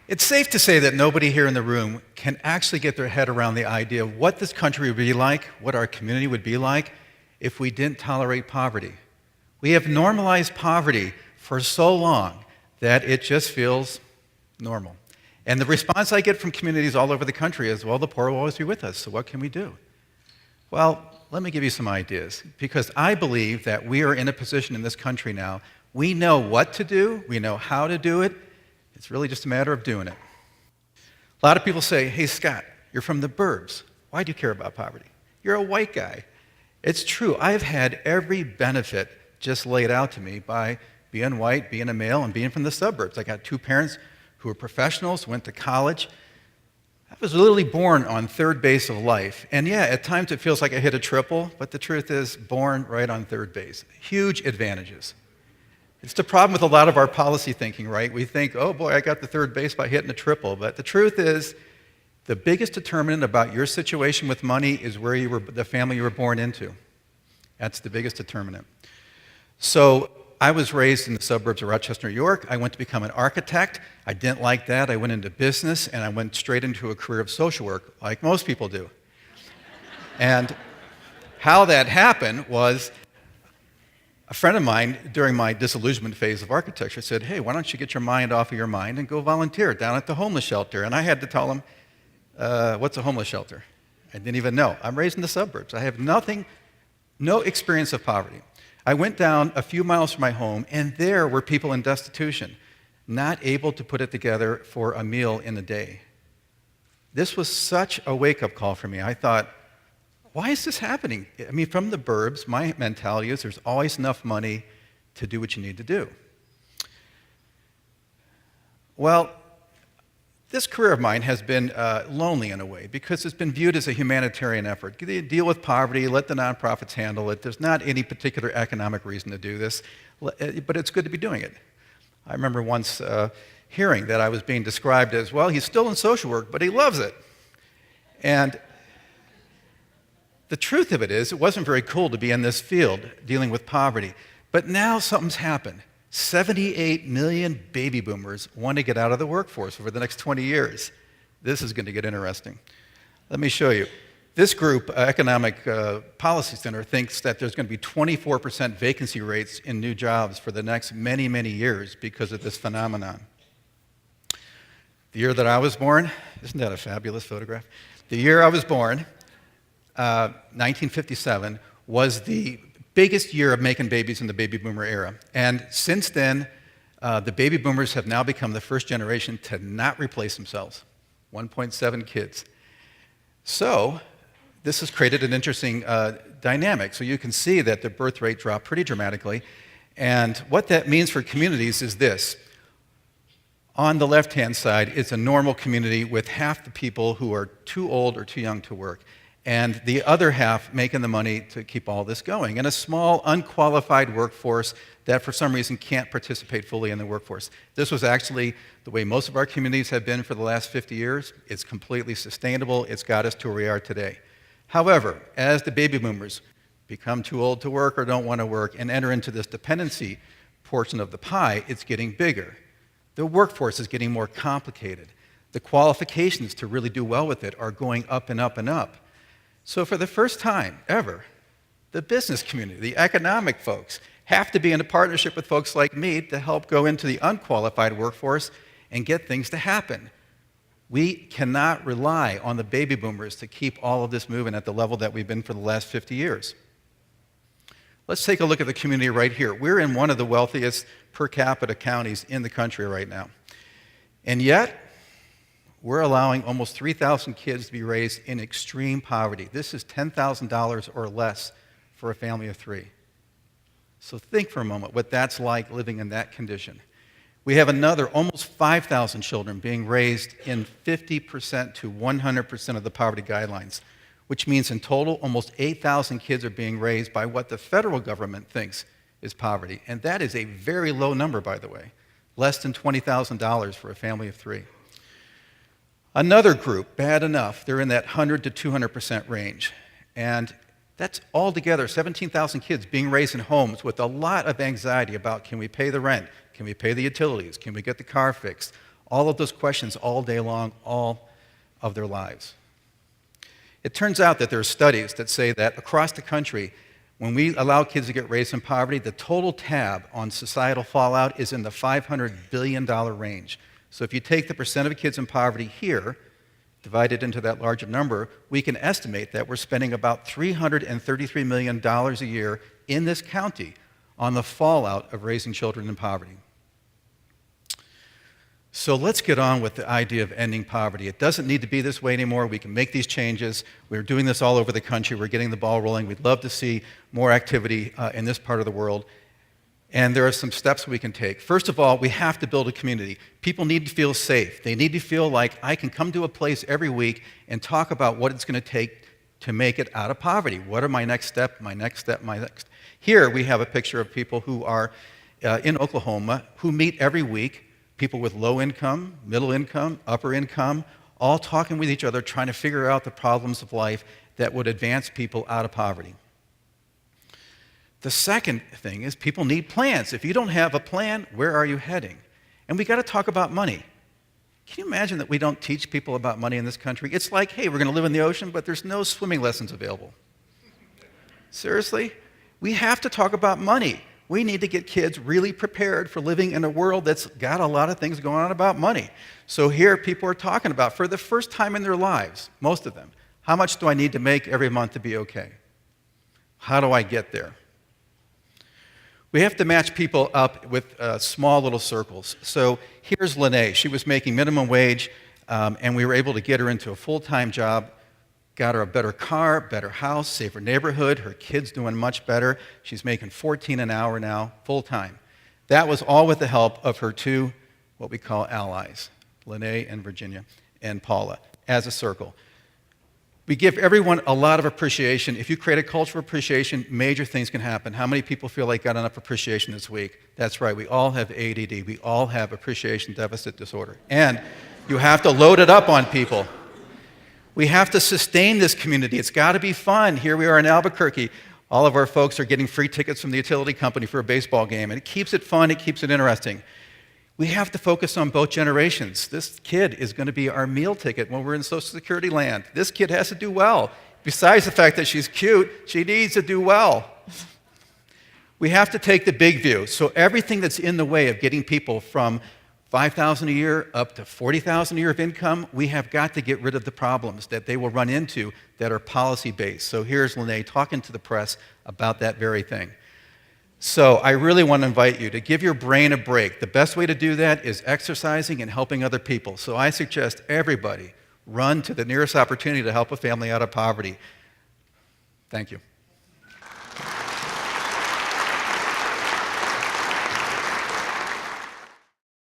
It's safe to say that nobody here in the room can actually get their head around the idea of what this country would be like, what our community would be like, if we didn't tolerate poverty. We have normalized poverty for so long that it just feels normal. And the response I get from communities all over the country is, well, the poor will always be with us, so what can we do? Well, let me give you some ideas, because I believe that we are in a position in this country now, we know what to do, we know how to do it, it's really just a matter of doing it. A lot of people say, hey, Scott, you're from the burbs. Why do you care about poverty? You're a white guy. It's true. I've had every benefit just laid out to me by being white, being a male, and being from the suburbs. I got two parents who were professionals, went to college. I was literally born on third base of life. And yeah, at times it feels like I hit a triple, but the truth is, born right on third base. Huge advantages. It's the problem with a lot of our policy thinking, right? We think, oh boy, I got the third base by hitting a triple. But the truth is, the biggest determinant about your situation with money is where you were, the family you were born into. That's the biggest determinant. So I was raised in the suburbs of Rochester, New York. I went to become an architect. I didn't like that. I went into business, and I went straight into a career of social work, like most people do. And how that happened was, a friend of mine, during my disillusionment phase of architecture, said, hey, why don't you get your mind off of your mind and go volunteer down at the homeless shelter? And I had to tell him, what's a homeless shelter? I didn't even know. I'm raised in the suburbs. I have no experience of poverty. I went down a few miles from my home, and there were people in destitution, not able to put it together for a meal in a day. This was such a wake-up call for me. I thought, why is this happening? I mean, from the burbs, my mentality is there's always enough money to do what you need to do. Well, this career of mine has been lonely in a way because it's been viewed as a humanitarian effort. Deal with poverty, let the nonprofits handle it. There's not any particular economic reason to do this, but it's good to be doing it. I remember once hearing that I was being described as, well, he's still in social work, but he loves it. And the truth of it is, it wasn't very cool to be in this field dealing with poverty. But now something's happened. 78 million baby boomers want to get out of the workforce over the next 20 years. This is going to get interesting. Let me show you. This group, Economic Policy Center, thinks that there's going to be 24% vacancy rates in new jobs for the next many, many years because of this phenomenon. The year that I was born, isn't that a fabulous photograph? The year I was born, 1957, was the biggest year of making babies in the baby boomer era. And since then, the baby boomers have now become the first generation to not replace themselves. 1.7 kids. So this has created an interesting dynamic. So you can see that the birth rate dropped pretty dramatically. And what that means for communities is this. On the left-hand side is a normal community with half the people who are too old or too young to work, and the other half making the money to keep all this going, and a small, unqualified workforce that for some reason can't participate fully in the workforce. This was actually the way most of our communities have been for the last 50 years. It's completely sustainable. It's got us to where we are today. However, as the baby boomers become too old to work or don't want to work and enter into this dependency portion of the pie, it's getting bigger. The workforce is getting more complicated. The qualifications to really do well with it are going up and up and up. So for the first time ever, the business community, the economic folks, have to be in a partnership with folks like me to help go into the unqualified workforce and get things to happen. We cannot rely on the baby boomers to keep all of this moving at the level that we've been for the last 50 years. Let's take a look at the community right here. We're in one of the wealthiest per capita counties in the country right now. And yet, we're allowing almost 3,000 kids to be raised in extreme poverty. This is $10,000 or less for a family of three. So think for a moment what that's like living in that condition. We have another almost 5,000 children being raised in 50% to 100% of the poverty guidelines, which means in total almost 8,000 kids are being raised by what the federal government thinks is poverty. And that is a very low number, by the way, less than $20,000 for a family of three. Another group, bad enough, they're in that 100 to 200% range. And that's altogether 17,000 kids being raised in homes with a lot of anxiety about, can we pay the rent? Can we pay the utilities? Can we get the car fixed? all of those questions all day long, all of their lives. It turns out that there are studies that say that across the country, when we allow kids to get raised in poverty, the total tab on societal fallout is in the $500 billion range. So if you take the percent of kids in poverty here, divide it into that larger number, we can estimate that we're spending about $333 million a year in this county on the fallout of raising children in poverty. So let's get on with the idea of ending poverty. It doesn't need to be this way anymore. We can make these changes. We're doing this all over the country. We're getting the ball rolling. We'd love to see more activity in this part of the world. And there are some steps we can take. First of all, we have to build a community. People need to feel safe. They need to feel like I can come to a place every week and talk about what it's going to take to make it out of poverty. What are my next step, my next step, my next? Here we have a picture of people who are in Oklahoma who meet every week. People with low income, middle income, upper income, all talking with each other, trying to figure out the problems of life that would advance people out of poverty. The second thing is people need plans. If you don't have a plan, where are you heading? And we got to talk about money. Can you imagine that we don't teach people about money in this country? It's like, hey, we're going to live in the ocean, but there's no swimming lessons available. Seriously? We have to talk about money. We need to get kids really prepared for living in a world that's got a lot of things going on about money. So here people are talking about, for the first time in their lives, most of them, how much do I need to make every month to be okay? How do I get there? We have to match people up with small little circles. So here's Lene. She was making minimum wage, and we were able to get her into a full-time job. Got her a better car, better house, safer neighborhood. Her kid's doing much better. She's making $14 an hour now, full-time. That was all with the help of her two, what we call allies, Lene and Virginia and Paula, as a circle. We give everyone a lot of appreciation. If you create a culture of appreciation, major things can happen. How many people feel like got enough appreciation this week? That's right, we all have ADD. We all have appreciation deficit disorder. And you have to load it up on people. We have to sustain this community. It's got to be fun. Here we are in Albuquerque. All of our folks are getting free tickets from the utility company for a baseball game, and it keeps it fun, it keeps it interesting. We have to focus on both generations. This kid is going to be our meal ticket when we're in Social Security land. This kid has to do well. Besides the fact that she's cute, she needs to do well. We have to take the big view. So everything that's in the way of getting people from $5,000 a year up to $40,000 a year of income, we have got to get rid of the problems that they will run into that are policy-based. So here's Lene talking to the press about that very thing. So I really want to invite you to give your brain a break. The best way to do that is exercising and helping other people. So I suggest everybody run to the nearest opportunity to help a family out of poverty. Thank you.